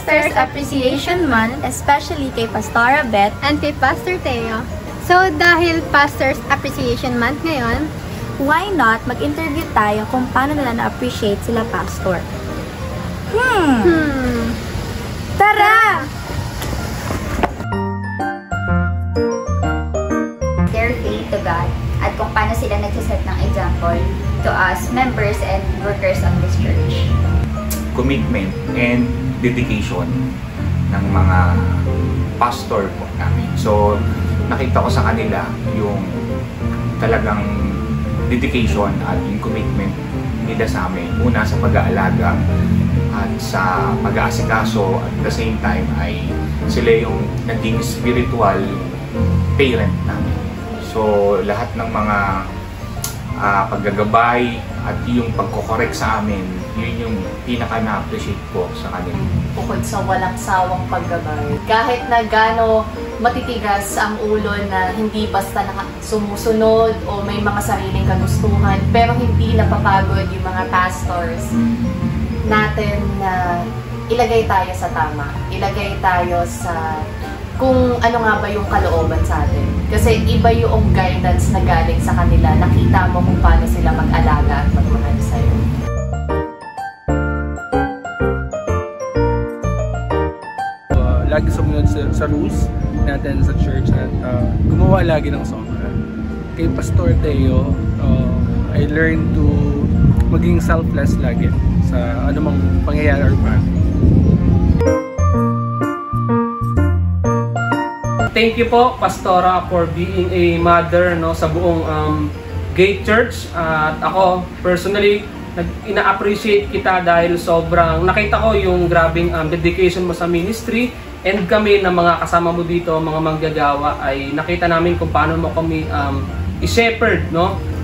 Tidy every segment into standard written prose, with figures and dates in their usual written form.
Pastors Appreciation Month, especially kay Pastora Beth and kay Pastor Teo. So, dahil Pastors Appreciation Month ngayon, why not mag-interview tayo kung paano nila na-appreciate sila pastor? Tara! Their faith to God at kung paano sila nagsiset ng example to us, members and workers of this church. Commitment and dedication ng mga pastor po namin. So, nakita ko sa kanila yung talagang dedication at yung commitment nila sa amin. Una sa pag-aalaga at sa pag-aasikaso at at the same time ay sila yung naging spiritual parent namin. So, lahat ng mga paggagabay at yung pagkokorek sa amin, yun yung pinaka na-appreciate ko sa kanila. Bukod sa walang sawang paggabay, kahit na gaano matitigas ang ulo na hindi basta sumusunod o may mga sariling kagustuhan, pero hindi napapagod yung mga pastors natin na ilagay tayo sa tama, ilagay tayo sa kung ano nga ba yung kalooban sa atin. Kasi iba yung guidance na galing sa kanila. Nakita mo kung paano sila mag-alaga at magmahal sa'yo. Lagi sumunod sa rules natin sa church at gumawa lagi ng sobra. Kay Pastor Teo, I learned to maging selfless lagi sa anumang pangyayari or bagay. Thank you po, Pastora, for being a mother sa buong Gate Church. At ako, personally, ina-appreciate kita dahil sobrang nakita ko yung grabing dedication mo sa ministry. And kami na mga kasama mo dito, mga manggagawa, ay nakita namin kung paano mo kami i-shepherd,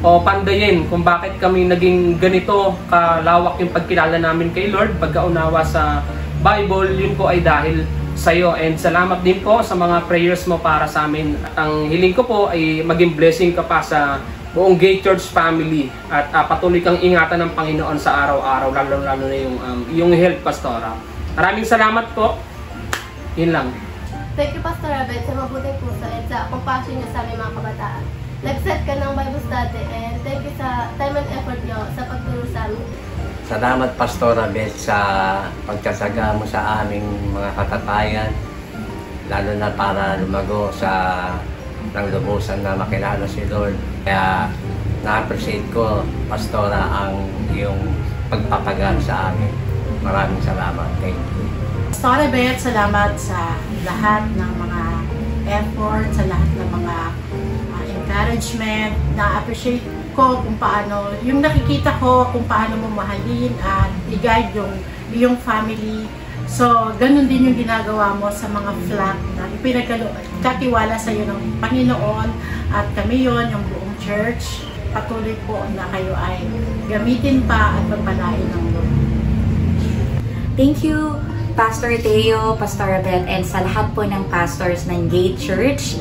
o pandayin kung bakit kami naging ganito kalawak yung pagkilala namin kay Lord, pagkaunawa sa Bible. Yun po ay dahil sa'yo, and salamat din po sa mga prayers mo para sa amin. Ang hiling ko po ay maging blessing ka pa sa buong Gate Church family at patuloy kang ingatan ng Panginoon sa araw-araw, lalo na yung health, Pastora. Maraming salamat po. Yun lang. Thank you, Pastor Abed, sa mabuting puso at sa compassion niyo sa aming mga kabataan. Nag-set ka ng Bible study and thank you sa time and effort niyo sa pagturo sa amin. Salamat, Pastora Beth, sa pagkasaga mo sa aming mga katatayan, lalo na para lumago sa ng lubusan na makilala si Lord. Kaya na-appreciate ko, Pastora, ang iyong pagpapagal sa amin. Maraming salamat. Thank you. Pastora Beth, salamat sa lahat ng mga effort, sa lahat ng mga encouragement. Na-appreciate ko kung paano, yung nakikita ko kung paano mo mahalin at i-guide yung family. So, ganun din yung ginagawa mo sa mga flock na ipinagkatiwala sa iyo ng Panginoon at kami yon, yung buong church. Patuloy po na kayo ay gamitin pa at pagpalain ng Lord. Thank you, Pastor Teo, Pastor Beth, and sa lahat po ng pastors ng Gate Church.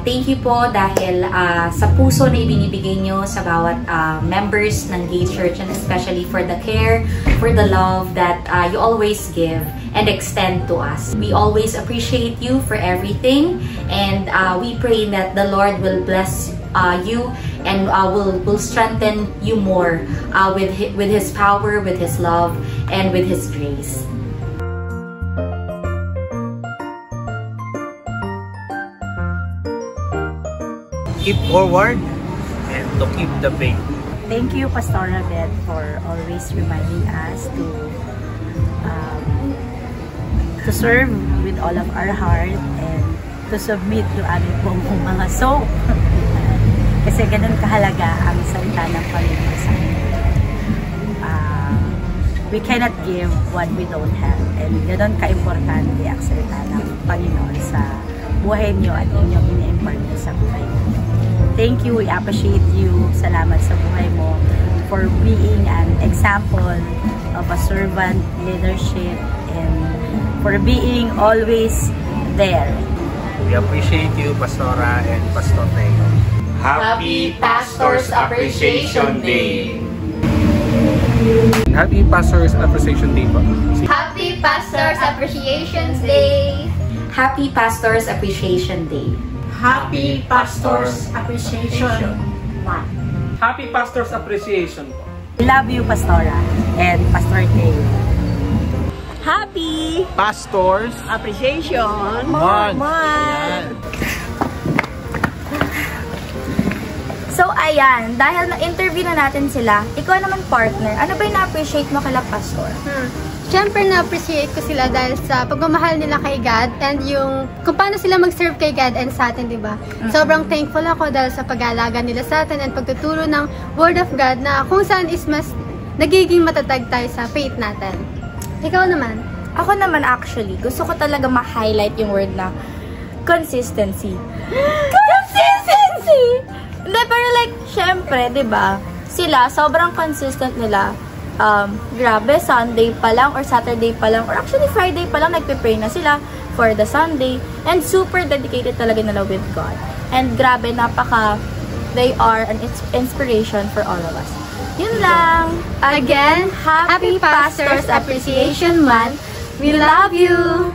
Thank you po dahil sa puso na ibinibigay nyo sa bawat members ng Gate Church, and especially for the care, for the love that you always give and extend to us. We always appreciate you for everything, and we pray that the Lord will bless you and will strengthen you more with His power, with His love, and with His grace. Keep forward and to keep the faith. Thank you, Pastora Beth, for always reminding us to serve with all of our heart and to submit to aming pong mga soap. Kasi ganun kahalaga ang salita ng Panginoon sa amin. We cannot give what we don't have. And ganun ka-importante ang salita ng Panginoon sa buhay niyo at inyong ini-impart sa buhay niyo. Thank you, we appreciate you. Salamat sa buhay mo for being an example of a servant leadership and for being always there. We appreciate you, Pastora and Pastor Teo. Happy Pastors Appreciation Day! Happy Pastors Appreciation Day po. Happy Happy Pastors Appreciation Day! Happy Pastors Appreciation Day. Happy Pastors Appreciation Month. Happy Pastors Appreciation po. Love you, Pastora and Pastor Teo. Happy Pastors Appreciation Month. So, ayan, dahil na-interview na natin sila, ikaw naman partner, ano ba yung na-appreciate mo kala pastor? Siyempre, na-appreciate ko sila dahil sa pagmamahal nila kay God and yung kung paano sila mag-serve kay God and sa atin, di ba? Sobrang thankful ako dahil sa pag-aalaga nila sa atin and pagtuturo ng Word of God na kung saan is mas nagiging matatag tayo sa faith natin. Ikaw naman? Ako naman actually, gusto ko talaga ma-highlight yung word na consistency. Consistency! Hindi, pero like, syempre, di ba? Sila, sobrang consistent nila. Grabe, Sunday pa lang or Saturday pa lang or actually Friday pa lang nagpe-pray na sila for the Sunday and super dedicated talaga nila with God. And grabe, they are an inspiration for all of us. Yun lang. Again, Happy Pastors Appreciation Month. We love you!